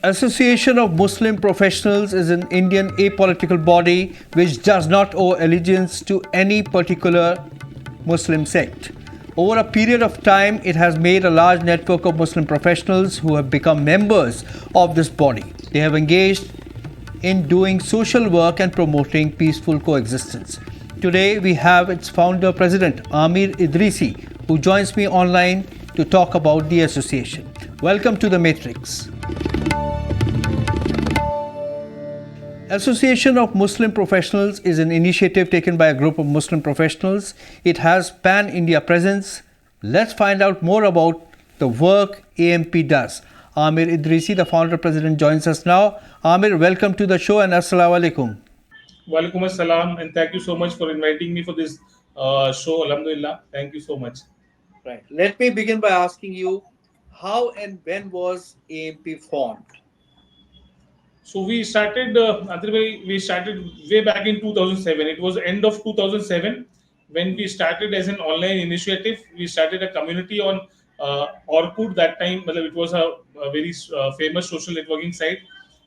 Association of Muslim Professionals is an Indian apolitical body which does not owe allegiance to any particular Muslim sect. Over a period of time, it has made a large network of Muslim professionals who have become members of this body. They have engaged in doing social work and promoting peaceful coexistence. Today, we have its founder president, Amir Idrisi, who joins me online to talk about the association. Welcome to the Matrix. Association of Muslim Professionals is an initiative taken by a group of Muslim professionals. It has pan-India presence. Let's find out more about the work AMP does. Amir Idrisi, the founder president, joins us now. Amir, welcome to the show and Assalamu alaikum. Walaikum assalam, and thank you so much for inviting me for this show. Alhamdulillah, thank you so much. Right. Let me begin by asking you, how and when was AMP formed? So we started, we started way back in 2007. It was end of 2007 when we started as an online initiative. We started a community on Orkut that time. It was a very famous social networking site,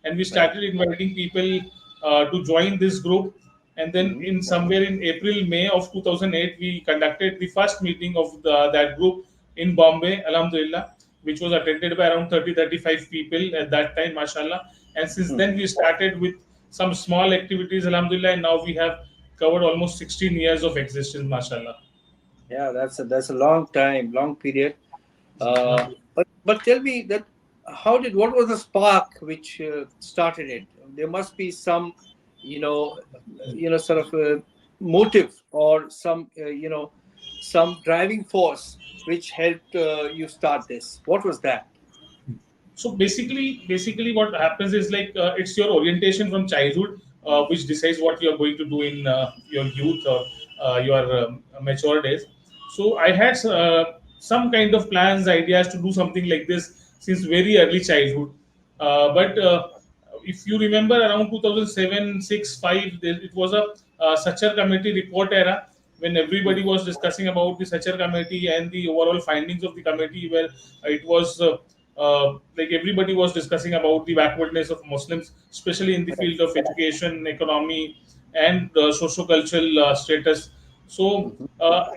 and we started inviting people to join this group. And then in somewhere in April, May of 2008, we conducted the first meeting of that group in Bombay, Alhamdulillah, which was attended by around 30-35 people at that time, mashallah. And since then, we started with some small activities, alhamdulillah, and now we have covered almost 16 years of existence, mashallah. Yeah, that's a long time, long period. But tell me that what was the spark which started it? There must be some, sort of a motive or some, some driving force which helped you start this. What was that? So basically, what happens is it's your orientation from childhood, which decides what you are going to do in your youth or your mature days. So I had some kind of plans, ideas to do something like this since very early childhood. But if you remember, around 2007, 6, 5, it was a Sachar committee report era when everybody was discussing about the Sachar committee and the overall findings of the committee, where it was. Everybody was discussing about the backwardness of Muslims, especially in the field of education, economy, and socio-cultural status. So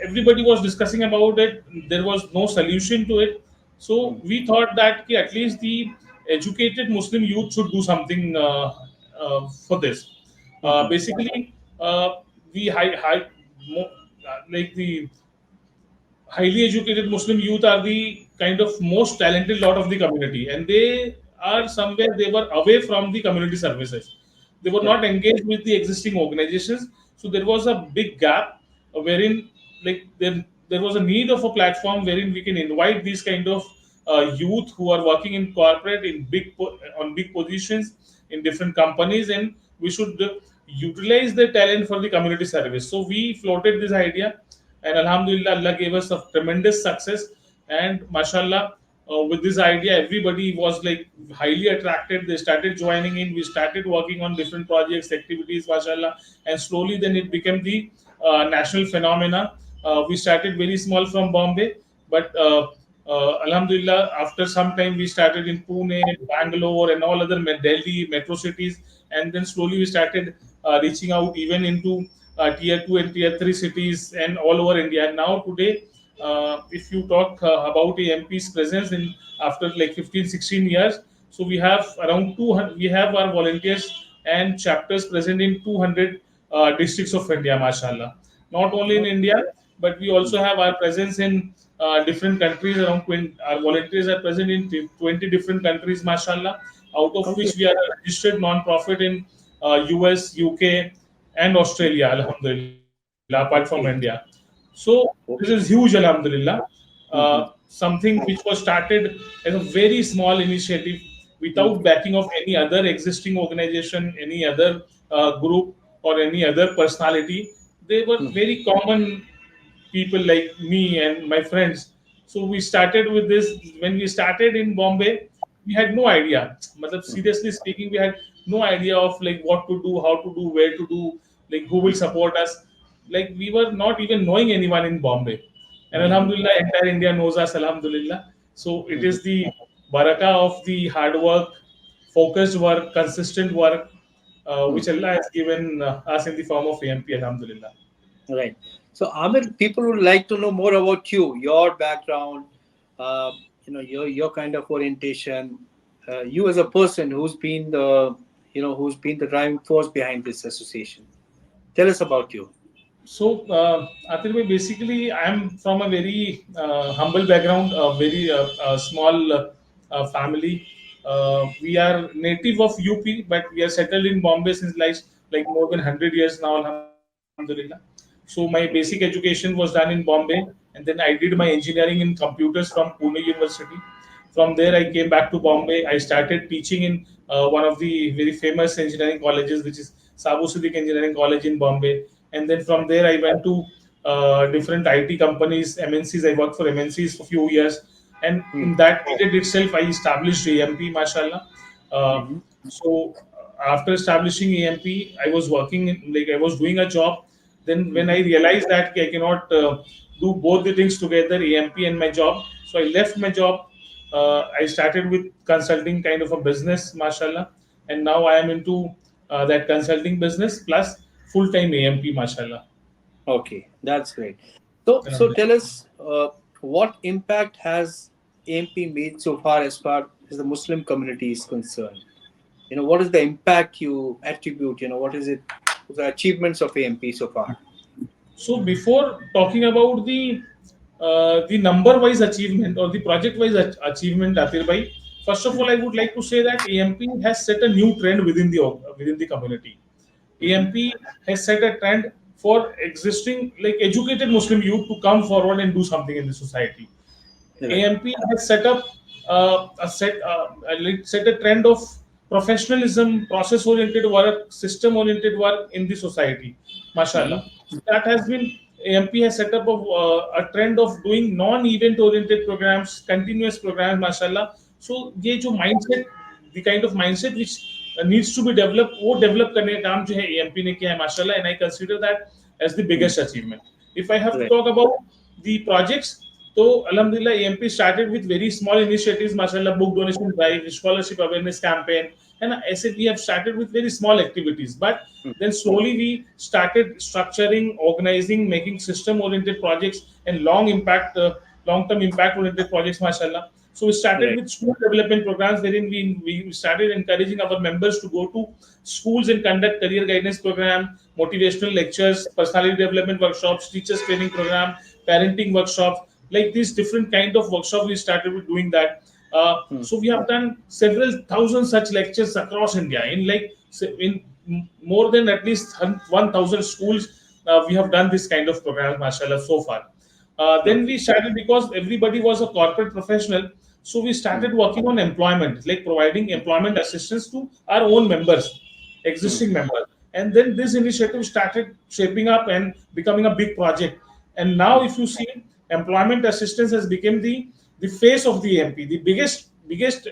everybody was discussing about it. There was no solution to it. So we thought that at least the educated Muslim youth should do something for this. Basically, we the highly educated Muslim youth are the kind of most talented lot of the community, and they are somewhere they were away from the community services. They were not engaged with the existing organizations, so there was a big gap wherein there was a need of a platform wherein we can invite these kind of youth who are working in corporate in on big positions in different companies, and we should utilize their talent for the community service. So we floated this idea, and Alhamdulillah, Allah gave us a tremendous success. And mashallah, with this idea, everybody was highly attracted. They started joining in. We started working on different projects, activities, mashallah, and slowly then it became the national phenomena. We started very small from Bombay, but Alhamdulillah, after some time we started in Pune, Bangalore, and all other Delhi metro cities, and then slowly we started reaching out even into tier 2 and tier 3 cities and all over India. And now today, if you talk about AMP's presence in after 15, 16 years, so we have around 200, we have our volunteers and chapters present in 200 districts of India, mashallah. Not only in India, but we also have our presence in different countries. Around 20, our volunteers are present in 20 different countries, mashallah, out of which we are a registered non-profit in US, UK, and Australia, alhamdulillah, apart from India. So this is huge, alhamdulillah. Something which was started as a very small initiative without backing of any other existing organization, any other group, or any other personality. They were very common people like me and my friends. So we started with this. When we started in Bombay, we had no idea. Seriously speaking, we had no idea of what to do, how to do, where to do, who will support us. We were not even knowing anyone in Bombay. And Alhamdulillah, entire India knows us, Alhamdulillah. So it is the barakah of the hard work focused work, consistent work, Hmm. which Allah has given us in the form of AMP, Alhamdulillah. Right. So, Amir, people would like to know more about you, your background, uh, your kind of orientation, you as a person who's been the driving force behind this association. Tell us about you. So, Atir bhai, basically, I am from a very humble background, a very small family. We are native of UP, but we are settled in Bombay since like more than 100 years now, Alhamdulillah. So, my basic Okay. education was done in Bombay, and then I did my engineering in computers from Pune University. From there, I came back to Bombay. I started teaching in one of the very famous engineering colleges, which is Sabu Siddiq Engineering College in Bombay. And then from there, I went to different IT companies, MNCs. I worked for MNCs for a few years. And Hmm. in that period itself, I established AMP, mashallah. Uh, Hmm. so after establishing AMP, I was working like I was doing a job. Then when I Hmm. realized that I cannot do both the things together, AMP and my job, so I left my job. I started with consulting kind of a business, mashallah, and now I am into that consulting business plus full time AMP, mashallah. Okay, that's great. So tell us, what impact has AMP made so far as the Muslim community is concerned? What is the impact you attribute? What is it, the achievements of AMP so far? So before talking about the number wise achievement or the project wise achievement, Atir bhai, first of all, I would like to say that AMP has set a new trend within the community. Hmm. AMP has set a trend for existing like educated Muslim youth to come forward and do something in the society. Right. AMP has set up set a trend of professionalism, process-oriented work, system-oriented work in the society. Hmm. Mashallah, that has been AMP has set up a trend of doing non-event oriented programs, continuous programs. Mashallah, so ये जो mindset, the kind of mindset which needs to be developed, वो develop करने का काम जो है AMP ने किया है. Mashallah, and I consider that as the Hmm. biggest achievement. If I have to Right. talk about the projects, so, Alhamdulillah, AMP started with very small initiatives, mashallah, book donation drive, scholarship awareness campaign, and as we have started with very small activities. But Hmm. then slowly we started structuring, organizing, making system-oriented projects and long-term impact-oriented projects, mashallah. So we started Right. with school development programs wherein we started encouraging our members to go to schools and conduct career guidance program, motivational lectures, personality development workshops, teachers training program, parenting workshops, like these different kind of workshops we started with doing that. Hmm. So we have done several thousand such lectures across India in more than at least 1,000 schools. We have done this kind of program, mashallah, so far. Then Okay. we started because everybody was a corporate professional. So we Hmm. started working on employment, like providing employment assistance to our own members, Hmm. existing members. And then this initiative started shaping up and becoming a big project. And now, Hmm. if you see, employment assistance has become the face of the AMP. The biggest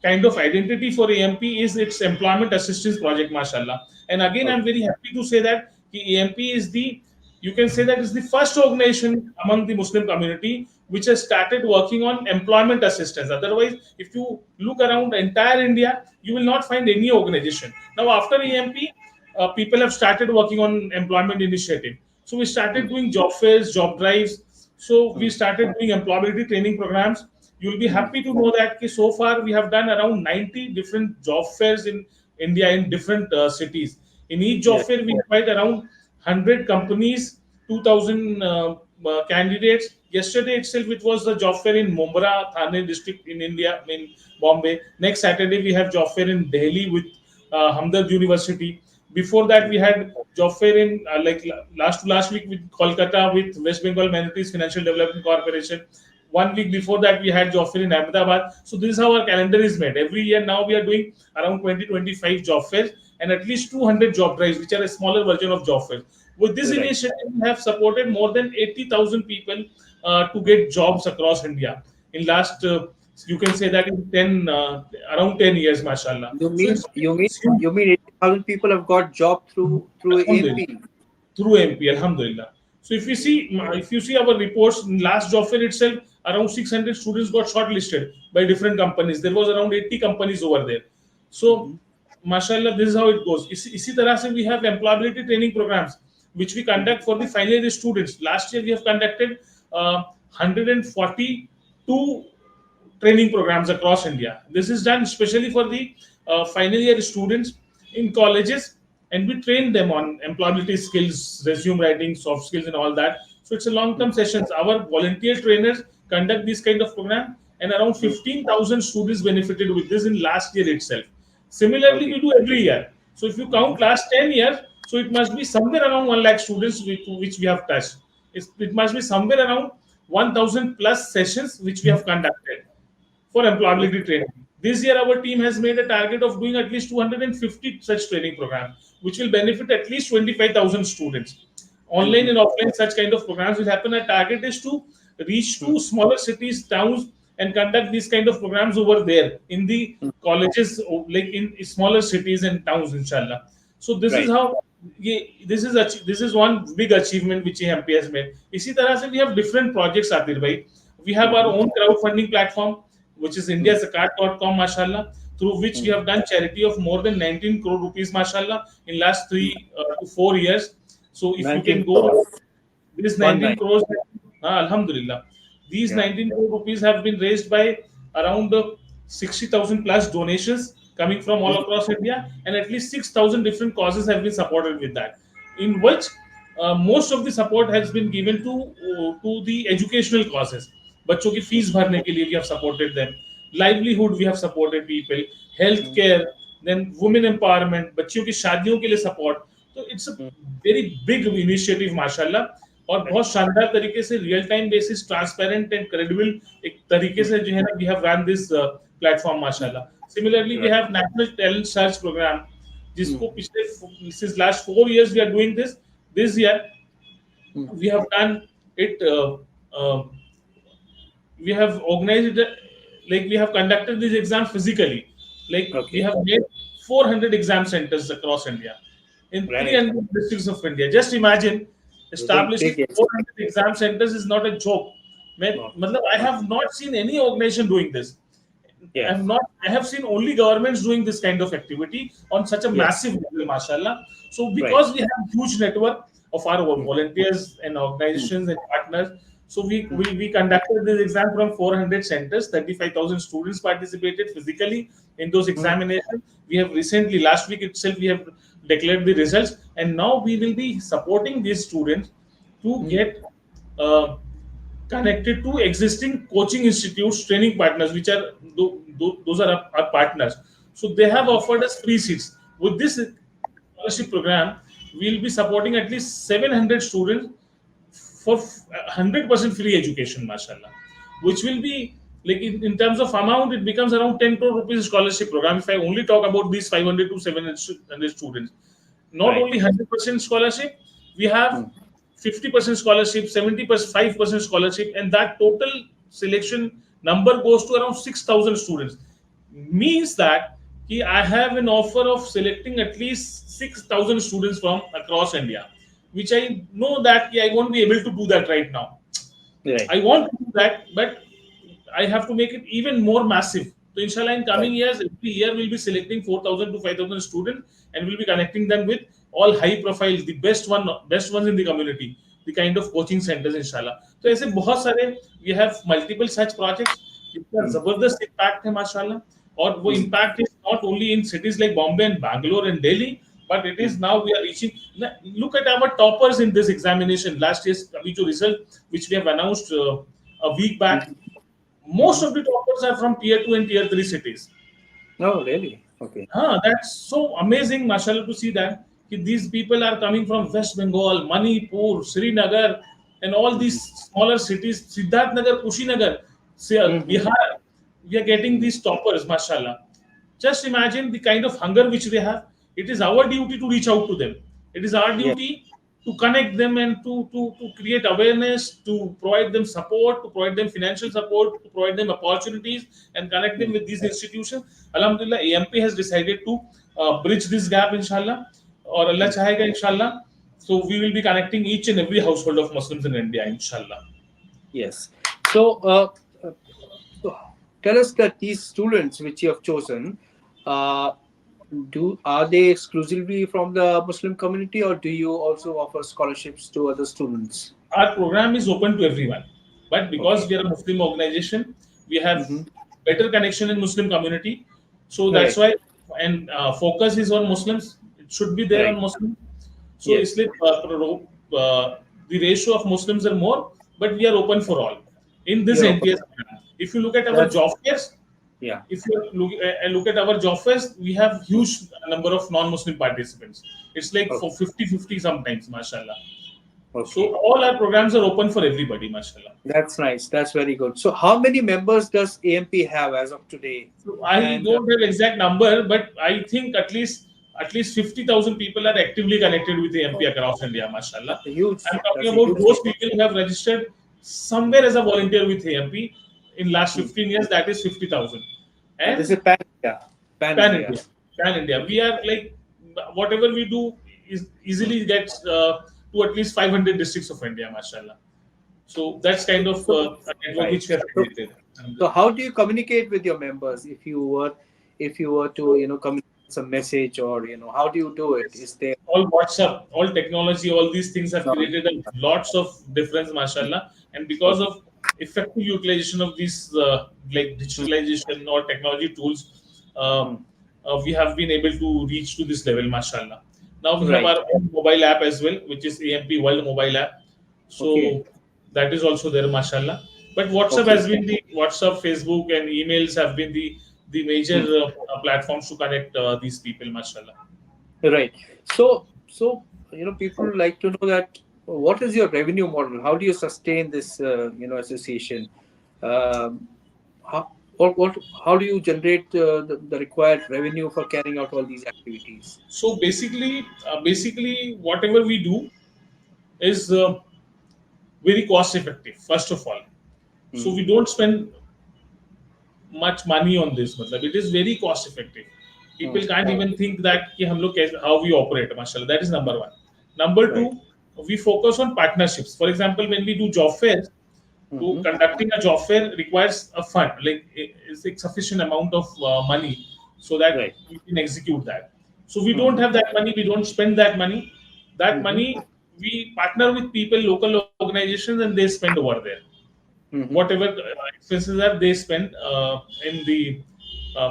kind of identity for AMP is its employment assistance project, mashallah. And again, I'm Okay. very happy to say that the AMP is the you can say that is the first organization among the Muslim community which has started working on employment assistance. Otherwise, if you look around entire India, you will not find any organization. Now, after EMP, people have started working on employment initiative. So we Hmm. started doing job fairs, job drives. So we Hmm. started doing employability training programs. You'll be Hmm. happy to know that so far we have done around 90 different job fairs in India in different cities. In each job Yeah. fair, we invite around 100 companies, 2,000 candidates. Yesterday itself, it was the job fair in Mumbai, Thane district in India, in Bombay. Next Saturday, we have job fair in Delhi with Hamdard University. Before that, we had job fair in last week with Kolkata with West Bengal Minorities Financial Development Corporation. 1 week before that, we had job fair in Ahmedabad. So this is how our calendar is made. Every year now we are doing around 20-25 job fairs and at least 200 job drives, which are a smaller version of job fairs. With this Right. initiative, we have supported more than 80,000 people to get jobs across India in last. You can say that in around 10 years, mashallah. You So mean you mean it's huge. you mean 80,000 people have got job through Alhamdulillah. AMP? Through MP, Alhamdulillah. So if you see our reports in last job fair itself, around 600 students got shortlisted by different companies. There was around 80 companies over there. So, mashallah, this is how it goes. इसी तरह से we have employability training programs which we conduct for the final year students. Last year we have conducted 142 training programs across India. This is done especially for the final year students in colleges, and we train them on employability skills, resume writing, soft skills, and all that. So it's a long-term sessions. Our volunteer trainers conduct this kind of program, and around 15,000 students benefited with this in last year itself. Similarly, Okay. we do every year. So if you count last 10 years, so it must be somewhere around 1 lakh students which we have touched. It must be somewhere around 1,000 plus sessions which we have conducted for employability training. This year, our team has made a target of doing at least 250 such training programs, which will benefit at least 25,000 students. Online and offline, such kind of programs will happen. Our target is to reach to smaller cities, towns, and conduct these kind of programs over there in the colleges, like in smaller cities and towns, inshallah. So this is Right. how this is one big achievement which MP has made. इसी तरह से we have different projects, Adir bhai. We have our own crowdfunding platform, which is indiazakat.com, mashallah, through which we have done charity of more than 19 crore rupees, mashallah, in last 3 to 4 years. So if you can 19 go, crores. this One 19 nine. crores, alhamdulillah, these Yeah. 19 crore rupees have been raised by around 60,000 plus donations coming from all across India, and at least 6,000 different causes have been supported with that, in which most of the support has been given to the educational causes. बच्चों की fees भरने के लिए we have supported them. Livelihood we have supported people. Healthcare, then women empowerment, बच्चियों की शादियों के लिए support. तो it's a very big initiative, माशाल्लाह, और बहुत शानदार तरीके से real time basis transparent and credible एक तरीके से जो है ना we have run this platform, माशाल्लाह. Similarly, we have national talent search program जिसको पिछले since last 4 years we are doing this. This year we have done it. We have organized it, like we have conducted this exam physically. Like we Okay. have made 400 exam centers across India in Right. 300 districts of India. Just imagine Big, establishing big yes. 400 exam centers is not a joke. No. I have not seen any organization doing this. Yeah. I have seen only governments doing this kind of activity on such a Yeah. massive level, mashallah. So Right. because we have huge network of our volunteers and organizations and partners, so we conducted this exam from 400 centers. 35,000 students participated physically in those examinations. We have recently, last week itself, we have declared the results, and now we will be supporting these students to get uh, connected to existing coaching institutes, training partners, which are those are our partners. So they have offered us free seats. With this scholarship program, we'll be supporting at least 700 students for 100% free education, mashallah, which will be like in terms of amount, it becomes around 10 crore rupees scholarship program. If I only talk about these 500 to 700 students, not Right. only 100% scholarship, we have 50% scholarship, 70%, 5% scholarship, and that total selection number goes to around 6,000 students. Means that I have an offer of selecting at least 6,000 students from across India, which I know that I won't be able to do that right now. Right. I want to do that, but I have to make it even more massive. So, inshallah, in coming Right. years, every year we'll be selecting 4,000 to 5,000 students, and we'll be connecting them with all high profile, the best ones in the community, the kind of coaching centers, inshallah. So, ऐसे बहुत सारे we have multiple such projects. इसका जबरदस्त impact है, माशाल्लाह. और वो impact is not only in cities like Bombay and Bangalore and Delhi, but it is now we are reaching. Look at our toppers in this examination. Last year's अभी जो result which we have announced a week back, most of the toppers are from tier 2 and tier 3 cities. No, really. Okay. That's so amazing, mashallah, to see that these people are coming from West Bengal, Manipur, Srinagar, and all these smaller cities, Siddharth Nagar, Kushinagar, Bihar. We are getting these toppers, mashallah. Just imagine the kind of hunger which they have. It is our duty to reach out to them. It is our Yeah. duty to connect them and to create awareness, to provide them support, to provide them financial support, to provide them opportunities, and connect them with these institutions. Alhamdulillah, AMP has decided to bridge this gap, inshallah, or Allah chahega, inshallah. So we will be connecting each and every household of Muslims in India, inshallah. Yes. So, tell us that these students which you have chosen, uh, are they exclusively from the Muslim community, or do you also offer scholarships to other students? Our program is open to everyone, but because Okay. we are a Muslim organization, we have Mm-hmm. better connection in Muslim community. So that's Right. why, and focus is on Muslims. It should be there Right. on Muslims. So Yes. इसलिए the ratio of Muslims are more, but we are open for all in this You're open. NTS program. If you look at our That's job fairs, yeah. if you look at our job fairs, we have huge number of non-Muslim participants. It's like for Okay. 50-50 sometimes, mashallah. So Okay. all our programs are open for everybody, mashallah. That's nice. That's very good. So, how many members does AMP have as of today? So I And don't have exact number, but I think at least 50,000 people are actively connected with AMP across India, mashallah. that's a huge. I'm talking That's a about huge those number. people who have registered somewhere as a volunteer with AMP in last Hmm. 15 years. That is 50,000, And this and is pan India. Pan pan India. India, pan India. We are like whatever we do is easily gets to at least 500 districts of India, mashallah. So that's kind of So, a network right. which we have So, created. so how do you communicate with your members if you were to communicate some message, or how do you do it? Is there All WhatsApp, all technology, all these things have no? created a lots of difference, mashallah. And because Okay. of effective utilization of these like Hmm. digitalization or technology tools, Hmm. we have been able to reach to this level, mashallah. Now we have Right. our own mobile app as well, which is AMP World Mobile App. Okay. So that is also there, mashallah. But WhatsApp Okay. has been the WhatsApp, Facebook, and emails have been the major Hmm. platforms to connect these people, mashallah. Right. So people like to know that what is your revenue model? How do you sustain this association? Um, how what how do you generate the required revenue for carrying out all these activities? So basically, whatever we do is very cost effective. First of all, so Hmm. we don't spend much money on this. Matlab, it is very cost effective. Hmm. People can't even think that कि हम लोग how we operate. Mashallah, that is number one. Number Right. two, we focus on partnerships. For example, when we do job fairs, to Hmm. conducting a job fair requires a fund, like it's a sufficient amount of money so that Right. we can execute that. So we don't Hmm. have that money, we don't spend that money. That Hmm. money we partner with people, local organizations, and they spend over there. Hmm. Whatever expenses are they spend in the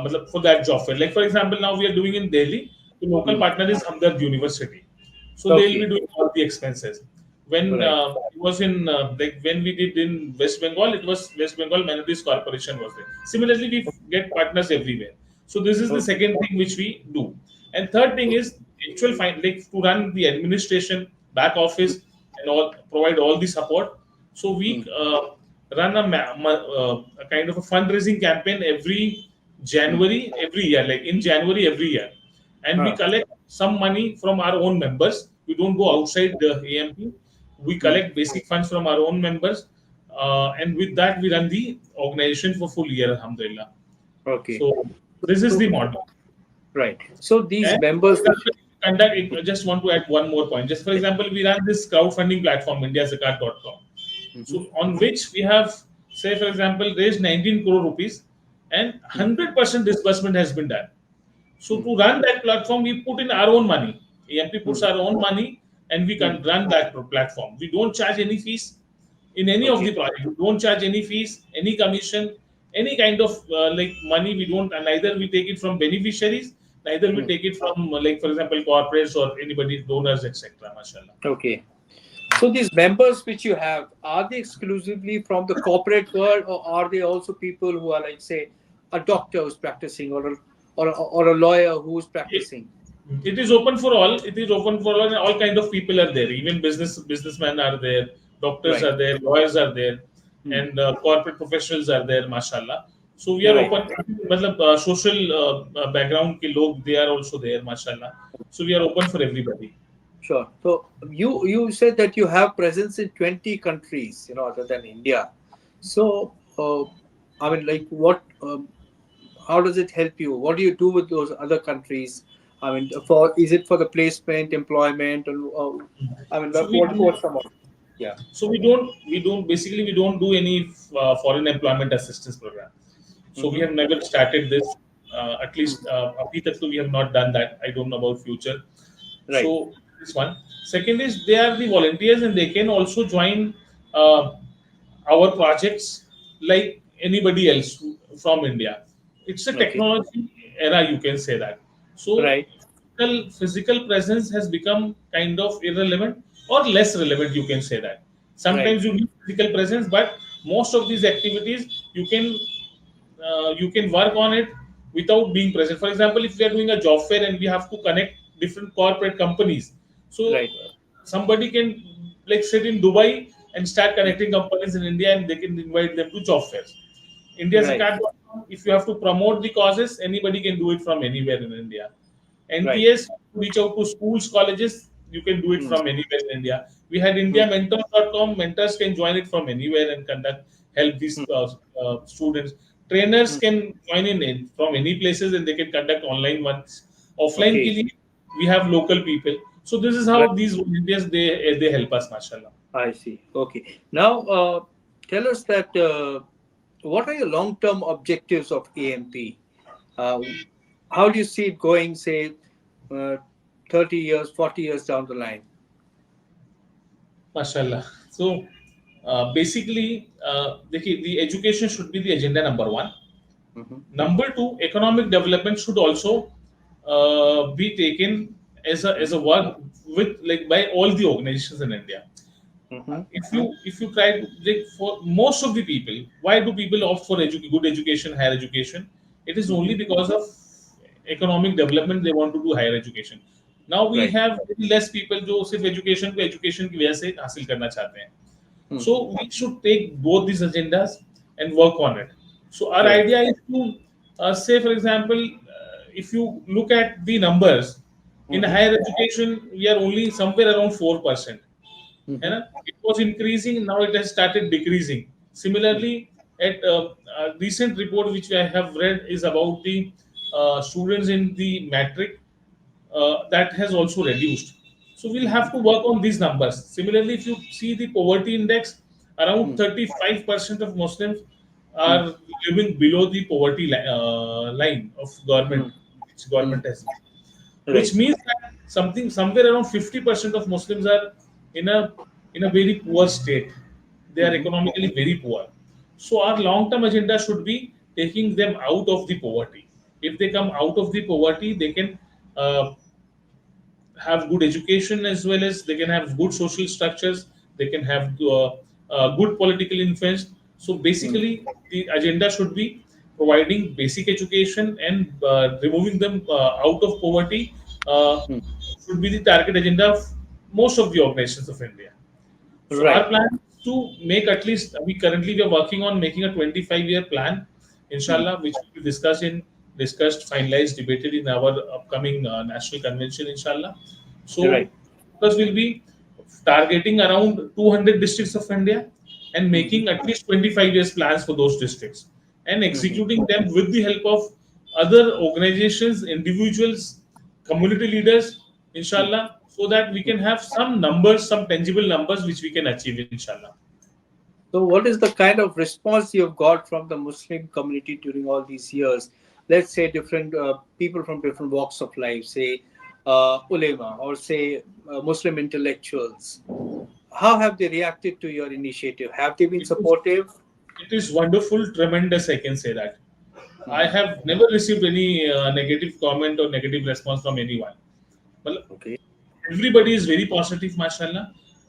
matlab for that job fair. Like for example, now we are doing in Delhi. The local Hmm. partner is Hamdard University, so they'll be Okay. doing all the expenses. When Right. it was in like when we did in West Bengal, it was West Bengal Minorities Corporation was there. Similarly, we get partners everywhere. So this is the Okay. second thing which we do. And third thing is actual fine, like to run the administration, back office, and all provide all the support. So we Hmm. run a kind of a fundraising campaign every Hmm. January every year, like in January every year, and we Ah. collect some money from our own members. We don't go outside the AMP. We Hmm. collect basic funds from our own members, and with that we run the organization for full year, alhamdulillah. Okay. So this is So, the model. right. So these And members which I just want to add one more point. Just for example, we run this crowdfunding platform, indiazakat.com. So Mhm. on which we have, say for example, raised 19 crore rupees and Hmm. 100% disbursement has been done. So Hmm. to run that platform, we put in our own money. AMP puts Hmm. our own money and we Hmm. can run that platform. We don't charge any fees in any of Okay. the projects. We don't charge any fees, any commission, any kind of like money. We don't, and neither we take it from beneficiaries, neither we Hmm. take it from like for example corporates or anybody donors, etc. Mashallah. Okay. So these members which you have, are they exclusively from the corporate world, or are they also people who are like, say, a doctor who's practicing, or a lawyer who's It, practicing? it is open for all. It is open for all, and all kind of people are there. Even businessmen are there, doctors Right. are there, lawyers are there, Hmm. and corporate professionals are there. Mashallah. So we are Right. open. मतलब social background के लोग they are also there. Mashallah. So we are open for everybody. Sure. So you said that you have presence in 20 countries, other than India. So I mean, like, what? How does it help you? What do you do with those other countries? I mean, is it for the placement, employment, and I mean, So like, we do. what some of? Yeah. So we don't do any foreign employment assistance program. So we Mm-hmm. have never started this. At least abhi tak to we have not done that. I don't know about future. Right. So this one. Second is they are the volunteers and they can also join uh, our projects like anybody else from India. It's a Okay. technology era, you can say that. So Right. physical presence has become kind of irrelevant or less relevant, you can say that. Right. Sometimes you need physical presence, but most of these activities you can work on it without being present. For example, if we are doing a job fair and we have to connect different corporate companies, so Right. somebody can like sit in Dubai and start connecting companies in India, and they can invite them to job fairs. India's a Right. card. If you have to promote the causes, anybody can do it from anywhere in India. Right. NTS, reach out to schools, colleges, you can do it Mm. from anywhere in India. We had Mm. IndiaMentors.com, mentors can join it from anywhere and help these Mm. students. Trainers Mm. can join in from any places and they can conduct online ones. Offline ke Okay. liye, we have local people. So this is Right. how these volunteers they help us, mashallah. I see. Okay. Now, tell us that what are your long-term objectives of AMP? Uh, how do you see it going, say, uh, 30 years, 40 years down the line? Mashallah. So basically, the education should be the agenda number one. Mm-hmm. Number two, economic development should also be taken as a work with like by all the organizations in India. Mm-hmm. If you try to like for most of the people, why do people opt for good education, higher education? It is Mm-hmm. only because of economic development they want to do higher education. Now we Right. have very less people जो सिर्फ education की वजह से हासिल करना चाहते हैं. So Mm-hmm. we should take both these agendas and work on it. So our Right. idea is to say, for example, if you look at the numbers in Mm-hmm. higher education, we are only somewhere around 4%. है Mm-hmm. ना? It was increasing, now it has started decreasing. Similarly, at a recent report which I have read is about the students in the matric that has also reduced. So we'll have to work on these numbers. Similarly, if you see the poverty index, around 35% of Muslims Mm-hmm. are living below the poverty line of government, which Mm-hmm. government has, which Right. means that something somewhere around 50% of Muslims are in a very poor state. They are Mm-hmm. economically very poor. So our long-term agenda should be taking them out of the poverty. If they come out of the poverty, they can have good education as well as they can have good social structures. They can have good political influence. So Mm-hmm. basically, the agenda should be providing basic education and removing them out of poverty. Should be the target agenda of most of the organizations of India. So our Right. plan is to make at least we are working on making a 25-year plan, Mm-hmm. inshallah, which will be discussed, finalized, debated in our upcoming national convention, inshallah. So Right. focus will be targeting around 200 districts of India and Mm-hmm. making at least 25 years plans for those districts and Mm-hmm. executing them with the help of other organizations, individuals, community leaders, inshallah, so that we can have some numbers, some tangible numbers which we can achieve, inshallah. So, what is the kind of response you've got from the Muslim community during all these years? Let's say different people from different walks of life, say ulema or say Muslim intellectuals. How have they reacted to your initiative? Have they been It is, supportive? it is wonderful, tremendous, I can say that. I Mhm. have never received any negative comment or negative response from anyone. Well, Okay. everybody is very positive, mashallah.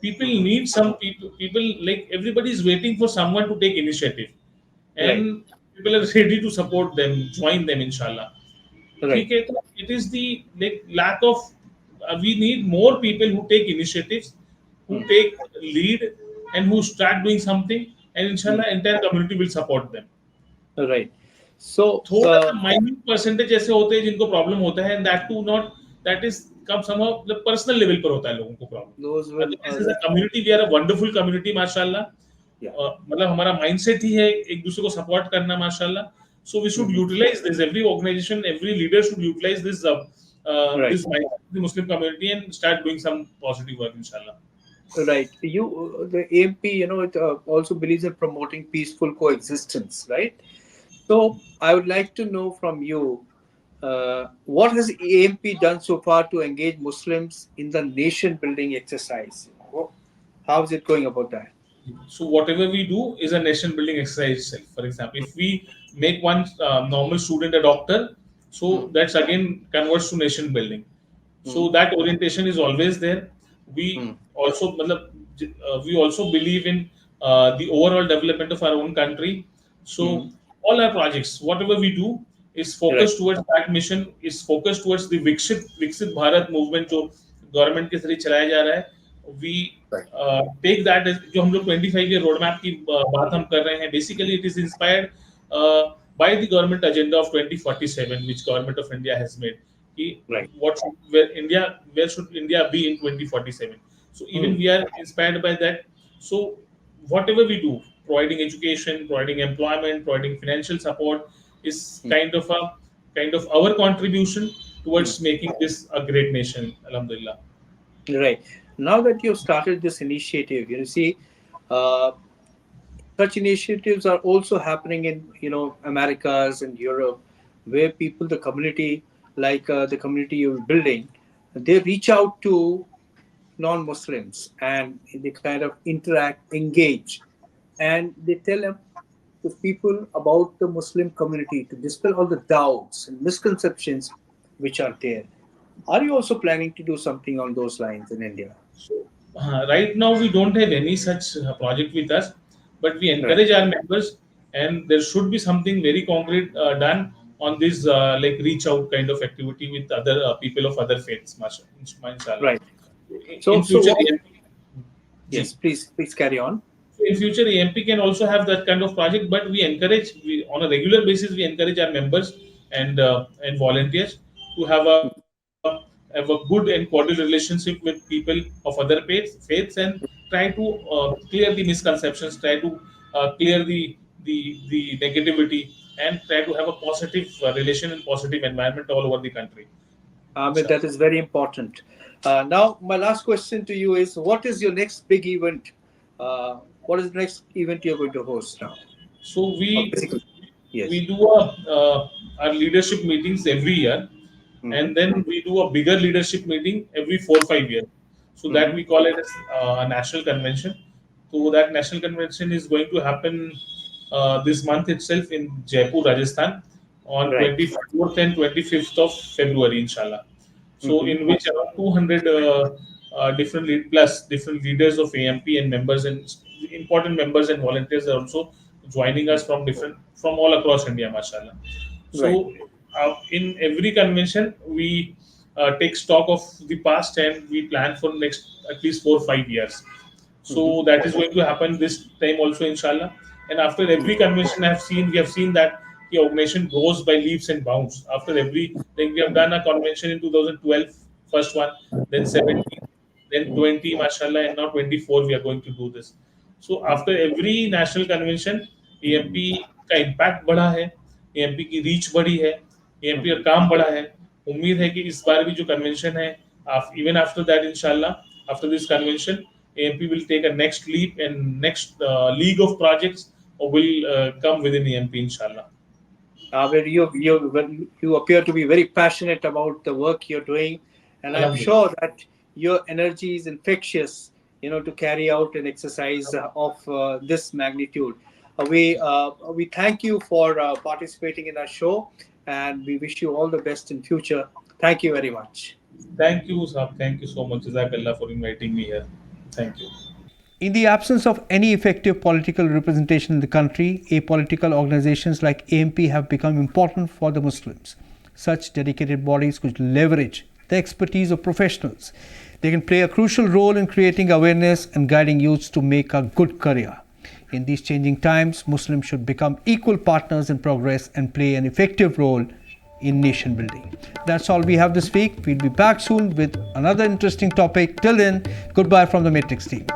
People Mhm. need some people like everybody is waiting for someone to take initiative, Right. and people are ready to support them, join them, inshallah. Right. ठीक है, तो it is the like lack of we need more people who take initiatives, who Mm. take lead, and who start doing something, and Mm. inshallah entire community will support them. Right. So, थोड़ा सा minute percentage ऐसे होते हैं जिनको problem होता है and that too not that is come somehow मतलब personal level पर होता है लोगों को those problem. will, otherwise as a community we are a wonderful community माशाल्लाह. yeah. मतलब हमारा माइंडसेट ही है एक दूसरे को सपोर्ट करना माशाल्लाह. So we should Mhm. utilize this. Every organization, every leader should utilize Right. this mindset of the Muslim community and start doing some positive work, inshallah. Right. The AMP, it also believes in promoting peaceful coexistence, right? So I would like to know from you, what has AMP done so far to engage Muslims in the nation building exercise? How is it going about that? So whatever we do is a nation building exercise itself. For example, if we make one normal student a doctor, Hmm. so that's again converts to nation building. Hmm. So that orientation is always there. Hmm. We also matlab, we also believe in the overall development of our own country. Hmm. So all our projects, whatever we do, is Right. focused towards that mission. Is focused towards the Viksit Bharat movement जो government के जरिए चलाया जा रहा है. We Right. take that as जो हम लोग 25 year roadmap की बात हम कर रहे हैं. Basically, it is inspired by the government agenda of 2047, which government of India has made. कि Right. where should India be in 2047? So even Hmm. we are inspired by that. So whatever we do, providing education, providing employment, providing financial support, is Hmm. kind of our contribution Hmm. towards making this a great nation. Alhamdulillah. Right. Now that you've started this initiative, you see, uh, such initiatives are also happening in Americas and Europe, where people, the community, like the community you're building, they reach out to non-Muslims and they kind of interact, engage, and they tell them to people about the Muslim community to dispel all the doubts and misconceptions which are there. Are you also planning to do something on those lines in India? So, right now we don't have any such project with us, but we Right. encourage our members, and there should be something very concrete done on this like reach out kind of activity with other people of other faiths, inshallah. Right. In So future, what? AMP, Yes, ji. please carry on. So in future, AMP can also have that kind of project, but on a regular basis, we encourage our members and volunteers to have a good and cordial relationship with people of other faiths and try to clear the misconceptions, try to clear the negativity, and try to have a positive relation and positive environment all over the country. Ahmed, Inshallah. that is very important. Now, my last question to you is: what is your next big event? What is the next event you're going to host now? So Basically, yes. we do our leadership meetings every year, Hmm. and then we do a bigger leadership meeting every 4 5 years. So that Hmm. we call it as a national convention. So that national convention is going to happen this month itself in Jaipur, Rajasthan, on Right. 24th and 25th of February, inshallah. So Hmm. in which around 200 plus different leaders of AMP and members and important members and volunteers are also joining us from all across India, mashallah. Right. So in every convention we take stock of the past and we plan for next at least 4 5 years. Hmm. So that is going to happen this time also, inshallah. And after every convention, we have seen that the organization grows by leaps and bounds. After every, like we have done a convention in 2012, first one, then 17, then 20, mashallah, and now 24. We are going to do this. So after every national convention, AMP का impact बढ़ा है, AMP की reach बढ़ी है, AMP का काम बढ़ा है. उम्मीद है कि इस बार भी जो convention है, even after that, inshallah, after this convention, AMP will take a next leap and next league of projects will come within AMP, inshallah. Where you appear to be very passionate about the work you're doing, and I'm Alhamdulillah. sure that your energy is infectious. To carry out an exercise of this magnitude. We thank you for participating in our show, and we wish you all the best in future. Thank you very much. Thank you, Saab. Thank you so much, Jazakallah, for inviting me here. Thank you. In the absence of any effective political representation in the country, apolitical organizations like AMP have become important for the Muslims. Such dedicated bodies could leverage the expertise of professionals. They can play a crucial role in creating awareness and guiding youths to make a good career. In these changing times, Muslims should become equal partners in progress and play an effective role in nation building. That's all we have this week. We'll be back soon with another interesting topic. Till then, goodbye from the Matrix team.